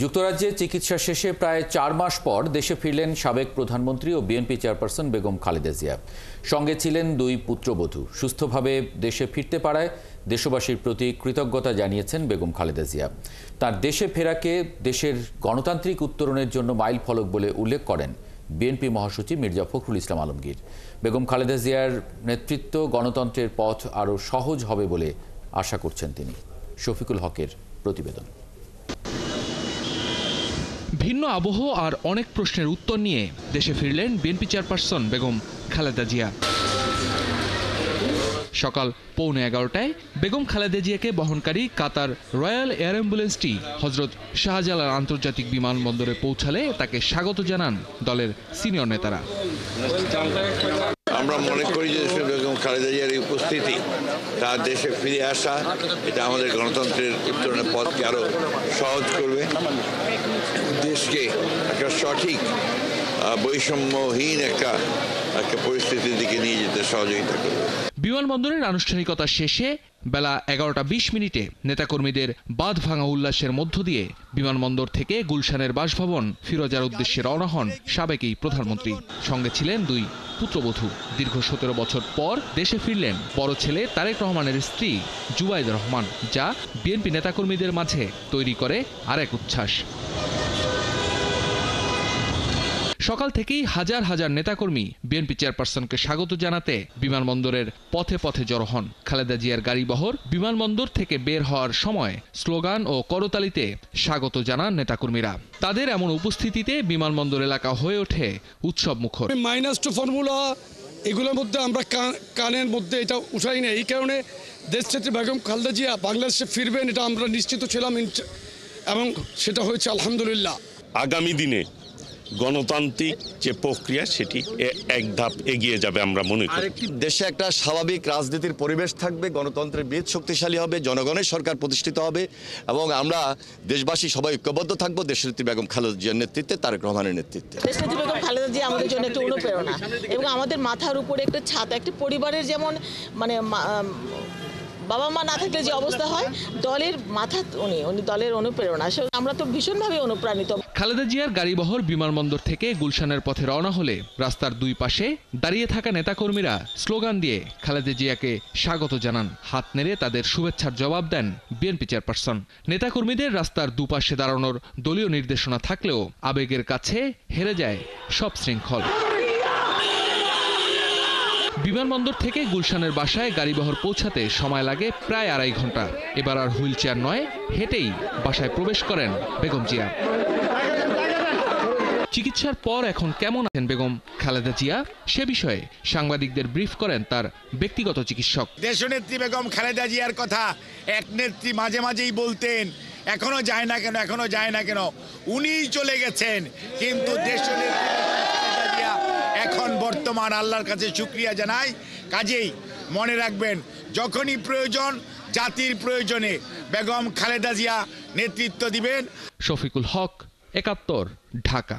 যুক্তরাজ্যে চিকিৎসা শেষে প্রায় 4 মাস পর দেশে ফিরলেন সাবেক প্রধানমন্ত্রী ও বিএনপি চেয়ারপারসন বেগম খালেদা জিয়া। সঙ্গে ছিলেন 2 পুত্রবধূ। সুস্থভাবে দেশে ফিরতে পারায় দেশবাসীর প্রতি কৃতজ্ঞতা জানিয়েছেন বেগম খালেদা জিয়া। তার দেশে ফেরাকে দেশের গণতান্ত্রিক উত্তরণের জন্য মাইল ফলক বলে উল্লেখ করেন বিএনপি মহাসচিব মির্জা ফখরুল ইসলাম আলমগীর। বেগম খালেদা জিয়ার নেতৃত্ব গণতন্ত্রের পথ আরও সহজ হবে বলে আশা করছেন তিনি। শফিকুল হকের প্রতিবেদন। ভিন্ন আবহ আর অনেক প্রশ্নের উত্তর নিয়ে দেশে ফিরলেন বিএনপি চেয়ারপারসন বেগম খালেদা জিয়া। সকাল 11:15টায় বেগম খালেদা জিয়াকে বহনকারী কাতার রয়্যাল এয়ার অ্যাম্বুলেন্সটি হজরত শাহজালাল আন্তর্জাতিক বিমানবন্দরে পৌঁছালে তাকে স্বাগত জানান দলের সিনিয়র নেতারা। আমরা মনে করি যে বেগম খালেদা জিয়ার এই উপস্থিতি, তার দেশে ফিরে আসা, এটা আমাদের গণতন্ত্রের উত্তরণের পথকে আরো সহজ করবে, দেশকে একটা সঠিক বৈষম্যহীন একটা পরিস্থিতির দিকে নিয়ে যেতে সহযোগিতা করবে। বিমানবন্দরের আনুষ্ঠানিকতা শেষে বেলা 11:20 নেতাকর্মীদের বাঁধ ভাঙা উল্লাসের মধ্য দিয়ে বিমানবন্দর থেকে গুলশানের বাসভবন ফিরোজার উদ্দেশ্যে রওনা হন সাবেক এই প্রধানমন্ত্রী। সঙ্গে ছিলেন 2 পুত্রবধূ। দীর্ঘ 17 বছর পর দেশে ফিরলেন বড় ছেলে তারেক রহমানের স্ত্রী জুবাইদা রহমান, যা বিএনপি নেতাকর্মীদের মাঝে তৈরি করে আরেক উচ্ছ্বাস। সকাল থেকেই হাজার হাজার নেতাকর্মী বিএনপি চেয়ারপারসনকে স্বাগত জানাতে বিমানবন্দরের পথে পথে জড়ো হন। খালেদা জিয়ার গাড়িবহর বিমানবন্দর থেকে বের হওয়ার সময় স্লোগান ও করতালিতে স্বাগত জানান নেতাকর্মীরা। তাদের এমন উপস্থিতিতে বিমানবন্দর এলাকা হয়ে ওঠে উৎসব মুখর। -2 ফর্মুলা এগুলোর মধ্যে আমরা কানের মধ্যে এটা উঠাই না। এই কারণে দেশনেত্রী বেগম খালেদা জিয়া বাংলাদেশে ফিরবেন, এটা আমরা নিশ্চিত ছিলাম এবং সেটা হয়েছে আলহামদুলিল্লাহ। আগামী দিনে গণতান্ত্রিক যে প্রক্রিয়া সেটি এক ধাপ এগিয়ে যাবে আমরা মনে করি। দেশে একটা স্বাভাবিক রাজনীতির পরিবেশ থাকবে, গণতন্ত্রের ভিত শক্তিশালী হবে, জনগণের সরকার প্রতিষ্ঠিত হবে এবং আমরা দেশবাসী সবাই ঐক্যবদ্ধ থাকবো দেশনেত্রী বেগম খালেদা জিয়ার নেতৃত্বে, তারেক রহমানের নেতৃত্বে। দেশনেত্রী বেগম খালেদা জিয়া আমাদের জন্য একটা অনুপ্রেরণা এবং আমাদের মাথার উপরে একটা ছাদ, একটা পরিবারের যেমন মানে বাবা মা না থাকলে যে অবস্থা হয়, দলের মাথা উনি দলের অনুপ্রেরণা। আমরা তো ভীষণভাবে অনুপ্রাণিত। খালেদা জিয়ার গাড়িবহর বিমানবন্দর থেকে গুলশানের পথে রওনা হলে রাস্তার 2 পাশে দাঁড়িয়ে থাকা নেতাকর্মীরা স্লোগান দিয়ে খালেদা জিয়াকে স্বাগত জানান। হাত নেড়ে তাদের শুভেচ্ছার জবাব দেন বিএনপি চেয়ারপারসন। নেতাকর্মীদের রাস্তার 2 পাশে দাঁড়ানোর দলীয় নির্দেশনা থাকলেও আবেগের কাছে হেরে যায় সব শৃঙ্খল। বিমানবন্দর থেকে গুলশানের বাসায় গাড়িবহর পৌঁছাতে সময় লাগে প্রায় 2.5 ঘন্টা। এবার আর হুইল চেয়ার নয়, হেঁটেই বাসায় প্রবেশ করেন বেগম জিয়া। চিকিৎসার পর এখন কেমন আছেন বেগম খালেদা জিয়া, সে বিষয়ে সাংবাদিকদের ব্রিফ করেন তার ব্যক্তিগত চিকিৎসক। দেশনেত্রী বেগম খালেদা জিয়ার কথা এক নেত্রী মাঝে মাঝেই বলতেন, এখনো যায় না কেন, এখনো যায় না কেন। উনিই চলে গেছেন, কিন্তু দেশনেত্রী এখন বর্তমান আল্লাহর কাছে শুকরিয়া জানাই। কাজেই মনে রাখবেন, যখনই প্রয়োজন, জাতির প্রয়োজনে বেগম খালেদা জিয়া নেতৃত্ব দিবেন। শফিকুল হক, 71, ঢাকা।